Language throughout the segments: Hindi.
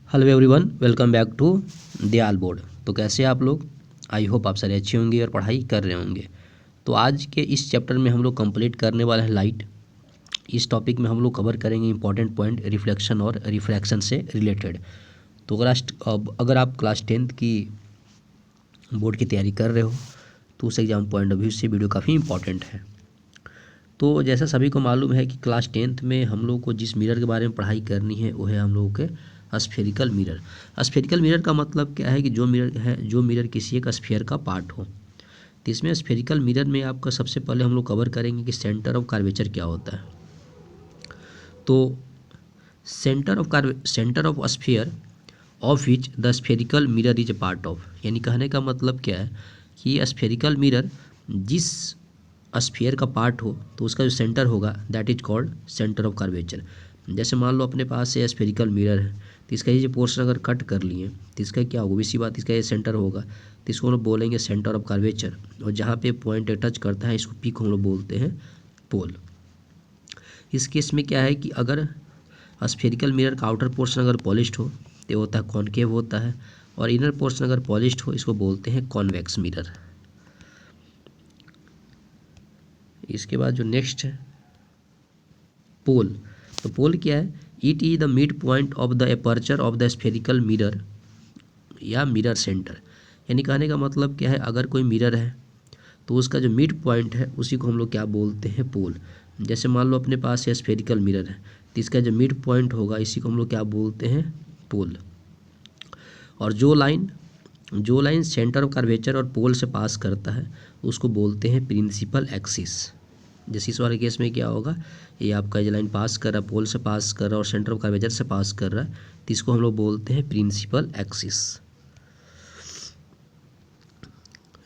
Hello everyone, welcome back to Dayal board. तो कैसे आप लोग? आई होप आप सारे अच्छे होंगे और पढ़ाई कर रहे होंगे। तो आज के इस चैप्टर में हम लोग कंप्लीट करने वाले हैं लाइट। इस टॉपिक में हम लोग कवर करेंगे इंपॉर्टेंट पॉइंट रिफ्लेक्शन और रिफ्रैक्शन से रिलेटेड। तो अगर आप क्लास 10th की बोर्ड की तैयारी कर रहे हो तो उस एग्ज़ाम पॉइंट ऑफ व्यू से वीडियो काफ़ी इंपॉर्टेंट है। तो जैसा सभी को मालूम है कि क्लास 10th में हम लोग को जिस मिरर के बारे में पढ़ाई करनी है वो है हम लोगों के स्फेरिकल मिरर। स्फेरिकल मिरर का मतलब क्या है कि जो मिरर किसी एक स्फीयर का पार्ट हो। तो इसमें स्फेरिकल मिरर में आपका सबसे पहले हम लोग कवर करेंगे कि सेंटर ऑफ कर्वेचर क्या होता है। तो centre of sphere of which the spherical mirror is a part of, यानी कहने का मतलब क्या है कि स्फेरिकल मिरर जिस स्फीयर का पार्ट हो तो उसका जो सेंटर होगा that is called centre of curvature. जैसे मान लो अपने पास ये स्फेरिकल मिरर है तो इसका ये जो पोर्शन अगर कट कर लिए तो इसका क्या होगा, इसी बात इसका ये सेंटर होगा तो इसको हम लोग बोलेंगे सेंटर ऑफ कर्वेचर। और जहाँ पे पॉइंट टच करता है इसको पी को हम लोग बोलते हैं पोल। इस केस में क्या है कि अगर स्फेरिकल मिरर का आउटर पोर्शन अगर पॉलिश्ड हो तो होता है कॉनकेव होता है, और इनर पोर्शन अगर पॉलिश्ड हो इसको बोलते हैं कॉन्वेक्स मिरर। इसके बाद जो नेक्स्ट है पोल। तो पोल क्या है? It is the mid point of the aperture of the spherical mirror या मिरर सेंटर। यानी कहने का मतलब क्या है, अगर कोई मिरर है तो उसका जो मिड पॉइंट है उसी को हम लोग क्या बोलते हैं, पोल। जैसे मान लो अपने पास ये स्फेरिकल मिरर है तो इसका जो मिड पॉइंट होगा इसी को हम लोग क्या बोलते हैं, पोल। और जो लाइन सेंटर ऑफ कर्वेचर और पोल से पास करता है उसको बोलते हैं प्रिंसिपल एक्सिस। जैसे इस वाले केस में क्या होगा, ये आपका जो लाइन पास कर रहा है, पोल से पास कर रहा है और सेंटर ऑफ कर्वेचर से पास कर रहा है तो इसको हम लोग बोलते हैं प्रिंसिपल एक्सिस।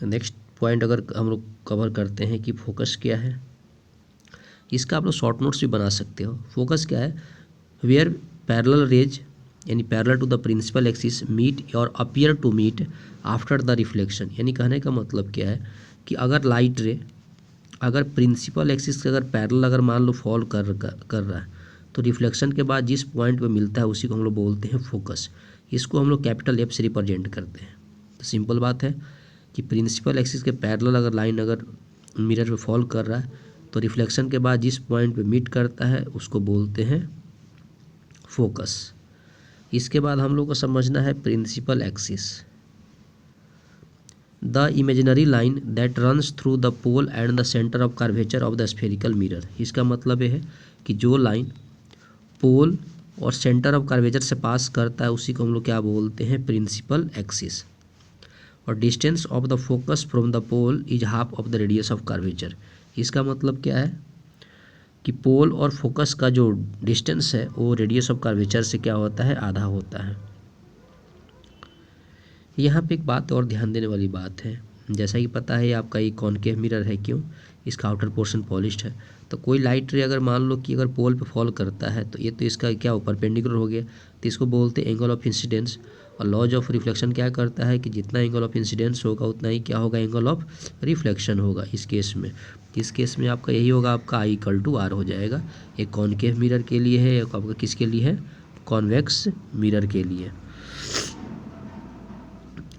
नेक्स्ट पॉइंट अगर हम लोग कवर करते हैं कि फोकस क्या है, इसका आप लोग शॉर्ट नोट्स भी बना सकते हो। फोकस क्या है, वेयर पैरेलल रेज यानी parallel to the principal axis meet और appear to meet after the reflection. यानी कहने का मतलब क्या है कि अगर लाइट रे अगर प्रिंसिपल एक्सिस के अगर पैरेलल अगर मान लो फॉल कर रहा है तो रिफ्लेक्शन के बाद जिस पॉइंट पे मिलता है उसी को हम लोग बोलते हैं फोकस। इसको हम लोग कैपिटल एफ से रिप्रेजेंट करते हैं। तो सिंपल बात है कि प्रिंसिपल एक्सिस के पैरेलल अगर लाइन अगर मिरर पे फॉल कर रहा है तो रिफ्लेक्शन के बाद जिस पॉइंट पे मीट करता है उसको बोलते हैं फोकस। इसके बाद हम लोग को समझना है principal axis, the imaginary line that runs through the pole and the centre of curvature of the spherical mirror. इसका मतलब ये है कि जो लाइन पोल और सेंटर ऑफ कर्वेचर से पास करता है उसी को हम लोग क्या बोलते हैं, प्रिंसिपल एक्सिस। और distance of the focus from the pole is half of the radius of curvature. इसका मतलब क्या है कि पोल और फोकस का जो डिस्टेंस है वो रेडियस ऑफ कर्वेचर से क्या होता है, आधा होता है। यहाँ पे एक बात और ध्यान देने वाली बात है, जैसा कि पता है आपका ये कॉनकेव मिरर है, क्यों, इसका आउटर पोर्शन पॉलिश्ड है। तो कोई लाइट रे अगर मान लो कि अगर पोल पे फॉल करता है तो ये तो इसका क्या हो, परपेंडिकुलर हो गया तो इसको बोलते हैं एंगल ऑफ इंसिडेंस। और लॉज ऑफ रिफ्लेक्शन क्या करता है कि जितना एंगल ऑफ इंसिडेंस होगा उतना ही क्या होगा, एंगल ऑफ रिफ्लेक्शन होगा। इस केस में आपका यही होगा, आपका आई इक्वल टू आर हो जाएगा। एक कॉनकेव मिरर के लिए है, एक आपका किसके लिए है, कॉन्वेक्स मिरर के लिए।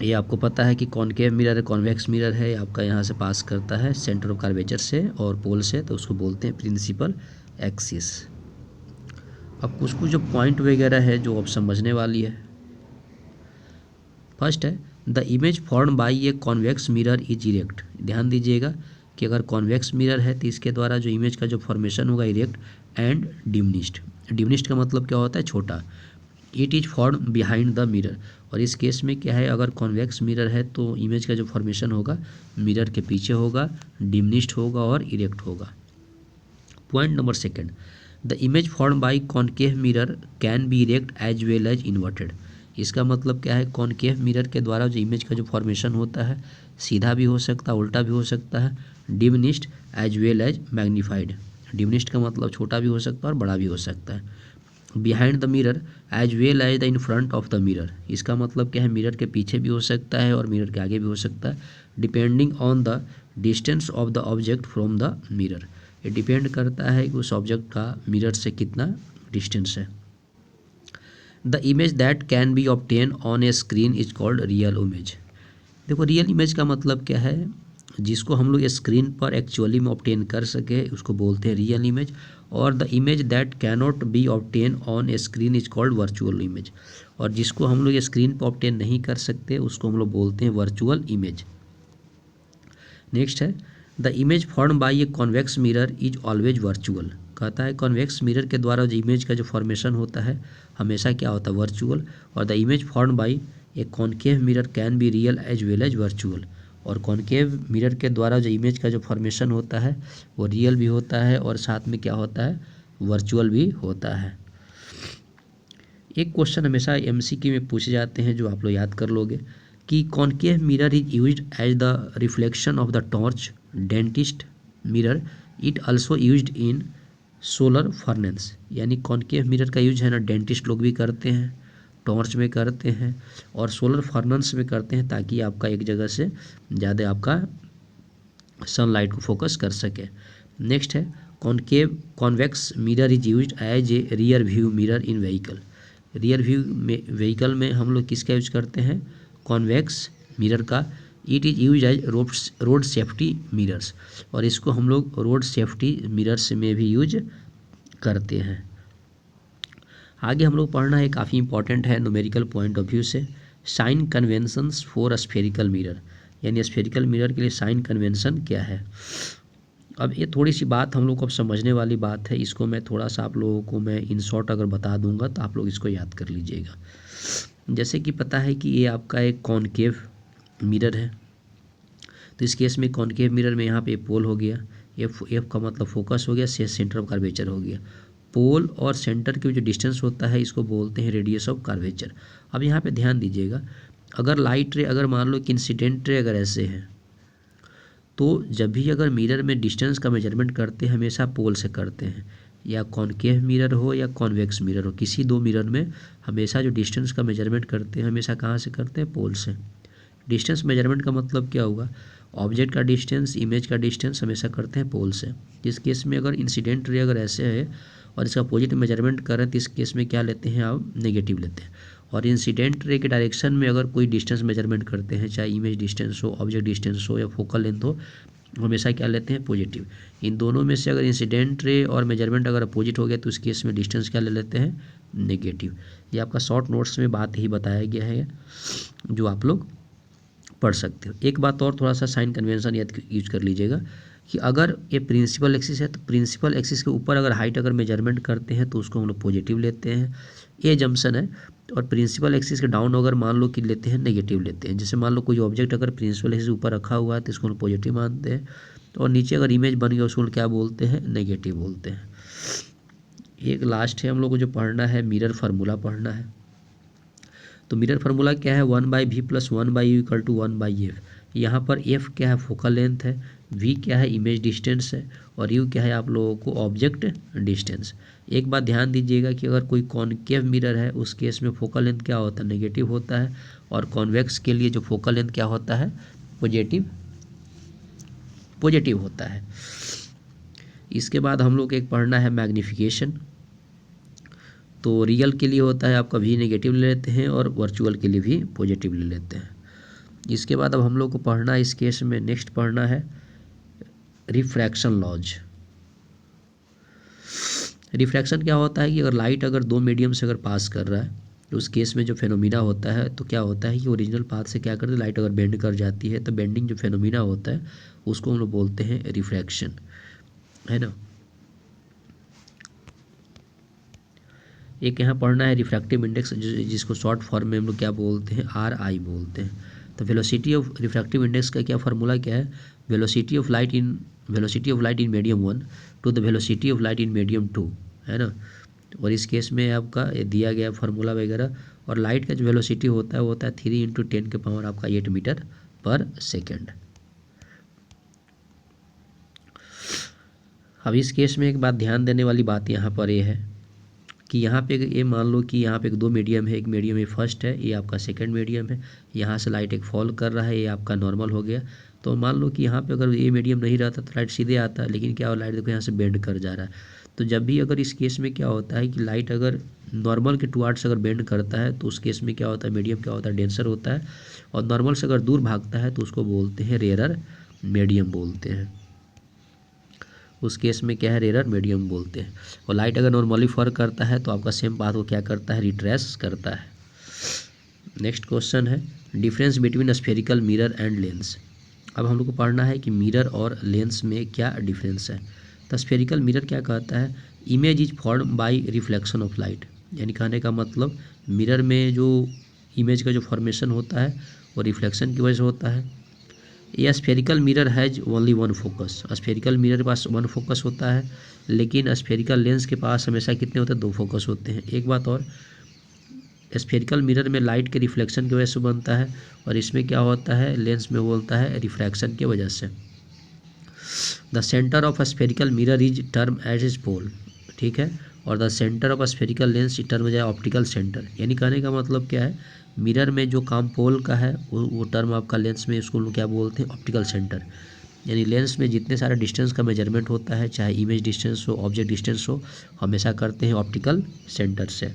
ये आपको पता है कि कॉनकेव मिरर है, कॉन्वेक्स मिरर है, आपका यहाँ से पास करता है सेंटर ऑफ कर्वेचर से और पोल से, तो उसको बोलते हैं प्रिंसिपल एक्सिस। अब कुछ जो पॉइंट वगैरह है जो अब समझने वाली है। फर्स्ट है the image form by a convex mirror is erect. ध्यान दीजिएगा कि अगर कॉन्वेक्स मिरर है तो इसके द्वारा जो इमेज का जो फॉर्मेशन होगा इरेक्ट एंड डिमिनिश्ड। डिमिनिश्ड का मतलब क्या होता है, छोटा। It is form behind the mirror. और इस केस में क्या है, अगर कॉन्वेक्स मिरर है तो इमेज का जो फॉर्मेशन होगा मिरर के पीछे होगा, डिमिनिश्ड होगा और इरेक्ट होगा। Point number second, the image form by concave mirror can be erect as well as inverted. इसका मतलब क्या है, कॉनकेव मिरर के द्वारा जो इमेज का जो फॉर्मेशन होता है सीधा भी हो सकता है, उल्टा भी हो सकता है, diminished as well as magnified. Diminished का मतलब छोटा भी हो सकता है और बड़ा भी हो सकता है। Behind the mirror as well as the in front of the mirror. इसका मतलब क्या है, मिरर के पीछे भी हो सकता है और मिरर के आगे भी हो सकता है, depending on the distance of the object from the mirror. ये डिपेंड करता है कि उस ऑब्जेक्ट का मिरर से कितना डिस्टेंस है। The image that can be obtain on A screen is called real image. देखो रियल इमेज का मतलब क्या है, जिसको हम लोग स्क्रीन पर एक्चुअली में ऑब्टेन कर सके उसको बोलते हैं रियल इमेज, और the image that cannot be obtain on A screen is called virtual image, और जिसको हम लोग स्क्रीन पर ऑब्टेन नहीं कर सकते उसको हम लोग बोलते हैं वर्चुअल इमेज। नेक्स्ट है the image form by a convex mirror is always virtual. कहता है कॉन्वेक्स मिरर के द्वारा जो इमेज का जो फॉर्मेशन होता है हमेशा क्या होता है, वर्चुअल। और the image form by a concave mirror can be real as well as virtual. और कॉन्केव मिरर के द्वारा जो इमेज का जो फॉर्मेशन होता है वो रियल भी होता है और साथ में क्या होता है, वर्चुअल भी होता है। एक क्वेश्चन हमेशा एमसीक्यू में पूछे जाते हैं जो आप लोग याद कर लोगे कि concave mirror is used as the reflection of the torch dentist mirror, it also used in solar furnace. यानी कॉन्केव मिरर का यूज है ना डेंटिस्ट लोग भी करते हैं, टॉर्च में करते हैं और सोलर फर्नेस में करते हैं, ताकि आपका एक जगह से ज़्यादा आपका सनलाइट को फोकस कर सके। नेक्स्ट है concave convex mirror is used as a rear view mirror in vehicle. Rear view में व्हीकल में हम लोग किसका यूज करते हैं, कॉन्वेक्स मिरर का। It is use as road safety mirrors, और इसको हम लोग रोड सेफ्टी मिरर्स में भी यूज करते हैं। आगे हम लोग पढ़ना है, काफ़ी इंपॉर्टेंट है न्यूमेरिकल पॉइंट ऑफ व्यू से, sign conventions for spherical mirror. यानी स्फेरिकल मिरर के लिए साइन कन्वेंशन क्या है। अब ये थोड़ी सी बात हम लोग को अब समझने वाली बात है, इसको मैं थोड़ा सा आप लोगों को मैं इन शॉर्ट अगर बता दूंगा तो आप लोग इसको याद कर लीजिएगा। जैसे कि पता है कि ये आपका एक कॉन्केव मिरर है, तो इस केस में कॉन्केव मिरर में यहाँ पे पोल हो गया, एफ का मतलब फोकस हो गया, सेंटर ऑफ कर्वेचर हो गया। पोल और सेंटर के जो डिस्टेंस होता है इसको बोलते हैं रेडियस ऑफ कर्वेचर। अब यहाँ पे ध्यान दीजिएगा, अगर लाइट रे, अगर मान लो कि इंसिडेंट रे अगर ऐसे है, तो जब भी अगर मिरर में डिस्टेंस का मेजरमेंट करते हैं हमेशा पोल से करते हैं, या कॉन्केव मिरर हो या कॉन्वेक्स मिरर हो, किसी दो मिरर में हमेशा जो डिस्टेंस का मेजरमेंट करते हैं हमेशा कहाँ से करते हैं, पोल से। डिस्टेंस मेजरमेंट का मतलब क्या होगा, ऑब्जेक्ट का डिस्टेंस, इमेज का डिस्टेंस हमेशा करते हैं पोल से। इस केस में अगर इंसिडेंट रे अगर ऐसे है और इसका पॉजिटिव मेजरमेंट करें तो इस केस में क्या लेते हैं आप, नेगेटिव लेते हैं। और इंसिडेंट रे के डायरेक्शन में अगर कोई डिस्टेंस मेजरमेंट करते हैं, चाहे इमेज डिस्टेंस हो, ऑब्जेक्ट डिस्टेंस हो या फोकल लेंथ हो, हमेशा क्या लेते हैं, पॉजिटिव। इन दोनों में से अगर इंसिडेंट रे और मेजरमेंट अगर अपोजिट हो गया तो उस केस में डिस्टेंस क्या ले लेते हैं, नेगेटिव। ये आपका शॉर्ट नोट्स में बात ही बताया गया है जो आप लोग पढ़ सकते हो। एक बात और थोड़ा सा साइन कन्वेंशन याद यूज कर लीजिएगा कि अगर ये प्रिंसिपल एक्सिस है तो प्रिंसिपल एक्सिस के ऊपर अगर हाइट अगर मेजरमेंट करते हैं तो उसको हम लोग पॉजिटिव लेते हैं, ये जंक्शन है। और प्रिंसिपल एक्सिस के डाउन अगर मान लो कि लेते हैं, नेगेटिव लेते हैं। जैसे मान लो कोई ऑब्जेक्ट अगर प्रिंसिपल एक्सिस ऊपर रखा हुआ है तो इसको हम पॉजिटिव मानते हैं, और नीचे अगर इमेज बन गया उसको क्या बोलते हैं, नेगेटिव बोलते हैं। एक लास्ट है हम लोग को जो पढ़ना है, मिरर फार्मूला पढ़ना है। तो मिरर फार्मूला क्या है, 1/v + 1/u = 1/f। यहाँ पर f क्या है, फोकल लेंथ है, v क्या है, इमेज डिस्टेंस है, और u क्या है आप लोगों को ऑब्जेक्ट डिस्टेंस। एक बात ध्यान दीजिएगा कि अगर कोई कॉन्केव मिरर है उस केस में फोकल लेंथ क्या होता है, नेगेटिव होता है, और कॉन्वेक्स के लिए जो फोकल लेंथ क्या होता है, पॉजिटिव होता है। इसके बाद हम लोग एक पढ़ना है मैग्नीफिकेशन। तो रियल के लिए होता है आपका v नेगेटिव ले लेते हैं और वर्चुअल के लिए भी पॉजिटिव ले लेते हैं। इसके बाद अब हम लोग को पढ़ना है, इस केस में नेक्स्ट पढ़ना है रिफ्रैक्शन लॉज। रिफ्रैक्शन क्या होता है कि अगर लाइट अगर दो मीडियम से अगर पास कर रहा है तो उस केस में जो फेनोमिना होता है तो क्या होता है कि ओरिजिनल पाथ से क्या करते हैं, लाइट अगर बेंड कर जाती है तो बेंडिंग जो फेनोमिना होता है उसको हम लोग बोलते हैं रिफ्रैक्शन, है ना। एक यहाँ पढ़ना है रिफ्रैक्टिव इंडेक्स, जिसको शॉर्ट फॉर्म में हम लोग क्या बोलते हैं, RI बोलते हैं। तो वेलोसिटी ऑफ रिफ्रैक्टिव इंडेक्स का क्या फार्मूला क्या है, velocity of light in medium 1 to the velocity of light in medium 2, है ना। और इस केस में आपका दिया गया फार्मूला वगैरह, और लाइट का जो वेलोसिटी होता है वो होता है 3 × 10⁻⁸ आपका 8 मीटर/सेकेंड। अब इस केस में एक बात ध्यान देने वाली बात यहाँ पर ये है कि यहाँ पे ये मान लो कि यहाँ पे एक दो मीडियम है, एक मीडियम ये फर्स्ट है, ये आपका सेकंड मीडियम है। यहाँ से लाइट एक फॉल कर रहा है, ये आपका नॉर्मल हो गया। तो मान लो कि यहाँ पे अगर ये मीडियम नहीं रहता तो लाइट सीधे आता है, लेकिन क्या हो, लाइट देखो यहाँ से बेंड कर जा रहा है। तो जब भी अगर इस केस में क्या होता है कि लाइट अगर नॉर्मल के टुवार्ड्स अगर बेंड करता है तो उस केस में क्या होता है, मीडियम क्या होता है, डेंसर होता है। और नॉर्मल से अगर दूर भागता है तो उसको बोलते हैं रेयरर मीडियम बोलते हैं। उस केस में क्या है, रेयरर मीडियम बोलते हैं। और लाइट अगर नॉर्मली फर करता है तो आपका सेम पाथ को क्या करता है, रिट्रेस करता है। नेक्स्ट क्वेश्चन है difference between spherical mirror and lens. अब हम लोग को पढ़ना है कि मिरर और लेंस में क्या डिफरेंस है। तो स्फेरिकल मिरर क्या कहता है, image is form by reflection of light. यानी कहने का मतलब मिरर में जो इमेज का जो फॉर्मेशन होता है वो रिफ्लेक्शन की वजह से होता है। ये spherical mirror has only one focus. Spherical mirror के पास वन फोकस होता है, लेकिन स्फेरिकल लेंस के पास हमेशा कितने होते हैं, दो फोकस होते हैं। एक बात और, स्फेरिकल मिरर में लाइट के रिफ्लेक्शन की वजह से बनता है और इसमें क्या होता है, लेंस में बोलता है रिफ्रैक्शन की वजह से। The centre of spherical mirror is term as is pole, ठीक है। और the centre of spherical lens is term as optical centre. यानी कहने का मतलब क्या है, मिरर में जो काम पोल का है वो टर्म आपका लेंस में उसको क्या बोलते हैं, ऑप्टिकल सेंटर। यानी लेंस में जितने सारे डिस्टेंस का मेजरमेंट होता है, चाहे इमेज डिस्टेंस हो, ऑब्जेक्ट डिस्टेंस हो, हमेशा करते हैं ऑप्टिकल सेंटर से।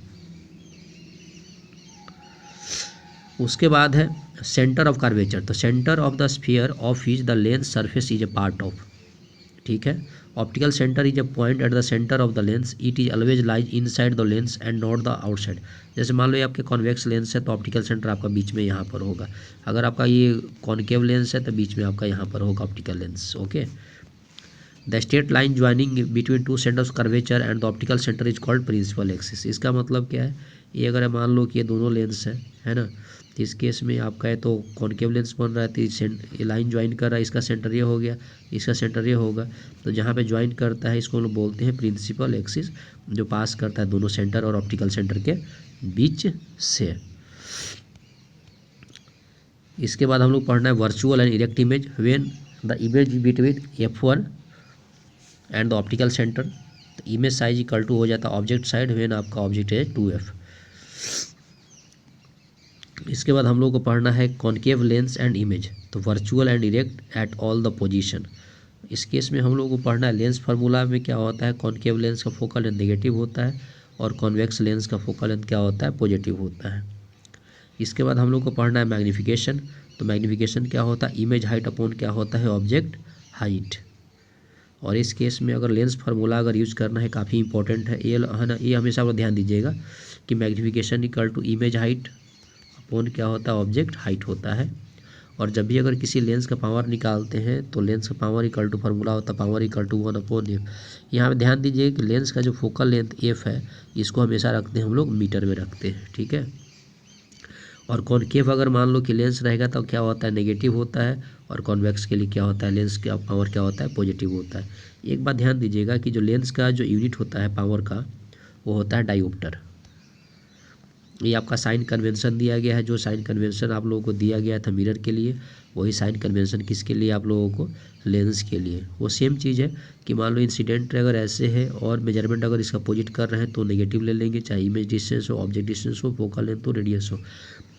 उसके बाद है सेंटर ऑफ कर्वेचर। तो centre of the sphere of which the lens surface is a part of, ठीक है। Optical centre is a point at the centre of the lens, it is always lies inside the lens and not the outside. जैसे मान लो ये आपके कॉन्वेक्स लेंस है तो ऑप्टिकल सेंटर आपका बीच में यहाँ पर होगा। अगर आपका ये कॉनकेव लेंस है तो बीच में आपका यहाँ पर होगा optical lens, okay. The straight line joining between two centres curvature and the optical centre is called principal axis. इसका मतलब क्या है, ये अगर मान लो कि ये दोनों लेंस है ना, तो इस केस में आपका है तो कॉनकेव लेंस बन रहा है, तो ये लाइन ज्वाइन कर रहा है, इसका सेंटर ये हो गया, इसका सेंटर ये होगा। तो जहाँ पे ज्वाइन करता है इसको हम लोग बोलते हैं प्रिंसिपल एक्सिस, जो पास करता है दोनों सेंटर और ऑप्टिकल सेंटर के बीच से। इसके बाद हम लोग पढ़ना है virtual and erect image. When the image between F1 and the optical centre, तो इमेज साइज इक्वल टू हो जाता है ऑब्जेक्ट साइड व्हेन आपका ऑब्जेक्ट है 2F। इसके बाद हम लोग को पढ़ना है कॉनकेव लेंस एंड इमेज। तो virtual and erect at all the position. इस केस में हम लोग को पढ़ना है लेंस फार्मूला में क्या होता है, कॉनकेव लेंस का फोकल लेंथ नेगेटिव होता है और कॉन्वेक्स लेंस का फोकल लेंथ क्या होता है, पॉजिटिव होता है। इसके बाद हम लोग को पढ़ना है मैग्नीफिकेशन। तो मैग्नीफिकेशन क्या होता है, इमेज हाइट अपॉन क्या होता है, ऑब्जेक्ट हाइट। और इस केस में अगर लेंस फार्मूला अगर यूज करना है काफ़ी इंपॉर्टेंट है, ये है ना, ये हमेशा आप ध्यान दीजिएगा कि magnification equal to image height upon क्या होता है, ऑब्जेक्ट हाइट होता है। और जब भी अगर किसी लेंस का पावर निकालते हैं तो लेंस का पावर इक्वल टू फार्मूला होता है पावर इक्वल टू 1/f। यहाँ पे ध्यान दीजिए कि लेंस का जो फोकल लेंथ f है इसको हमेशा रखते हैं हम लोग मीटर में रखते हैं, ठीक है। और कॉनकेव अगर मान लो कि लेंस रहेगा तो क्या होता है, नेगेटिव होता है। और कॉन्वेक्स के लिए क्या होता है, लेंस का पावर क्या होता है, पॉजिटिव होता है। एक बात ध्यान दीजिएगा कि जो लेंस का जो यूनिट होता है पावर का वो होता है डायोप्टर। ये आपका साइन कन्वेंशन दिया गया है, जो साइन कन्वेंशन आप लोगों को दिया गया था मिरर के लिए, वही साइन कन्वेंशन किसके लिए, आप लोगों को लेंस के लिए। वो सेम चीज़ है कि मान लो इंसिडेंट अगर ऐसे है और मेजरमेंट अगर इसका अपोजिट कर रहे हैं तो नेगेटिव ले लेंगे, चाहे इमेज डिस्टेंस हो, ऑब्जेक्ट डिस्टेंस हो, फोकल लेंथ हो, रेडियस हो।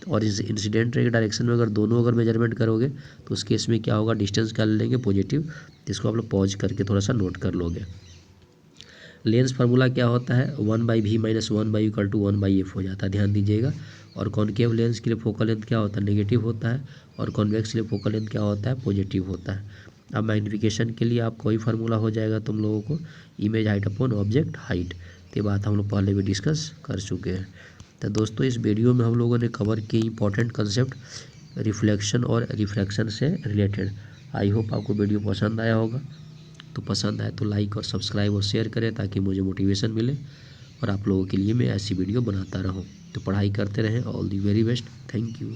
और इस इंसिडेंट रे के डायरेक्शन में अगर दोनों अगर मेजरमेंट करोगे तो उस केस में क्या होगा, डिस्टेंस कर लेंगे पॉजिटिव। इसको आप लोग पॉज करके थोड़ा सा नोट कर लोगे। लेंस फार्मूला क्या होता है, 1/v - 1/u = 1/f हो जाता है, ध्यान दीजिएगा। और कॉनकेव लेंस के लिए फोकल लेंथ क्या होता है, नेगेटिव होता है। और कॉन्वेक्स के लिए फोकल लेंथ क्या होता है, पॉजिटिव होता है। अब मैग्नीफिकेशन के लिए आपको वही फार्मूला हो जाएगा तुम लोगों को, image height upon object height. ये बात हम लोग पहले भी डिस्कस कर चुके हैं। तो दोस्तों इस वीडियो में हम लोगों ने कवर किए इंपॉर्टेंट कंसेप्ट रिफ्लेक्शन और रिफ्रैक्शन से रिलेटेड। आई होप आपको वीडियो पसंद आया होगा। तो पसंद आए तो लाइक और सब्सक्राइब और शेयर करें ताकि मुझे मोटिवेशन मिले और आप लोगों के लिए मैं ऐसी वीडियो बनाता रहूं। तो पढ़ाई करते रहें। All the very best. Thank you.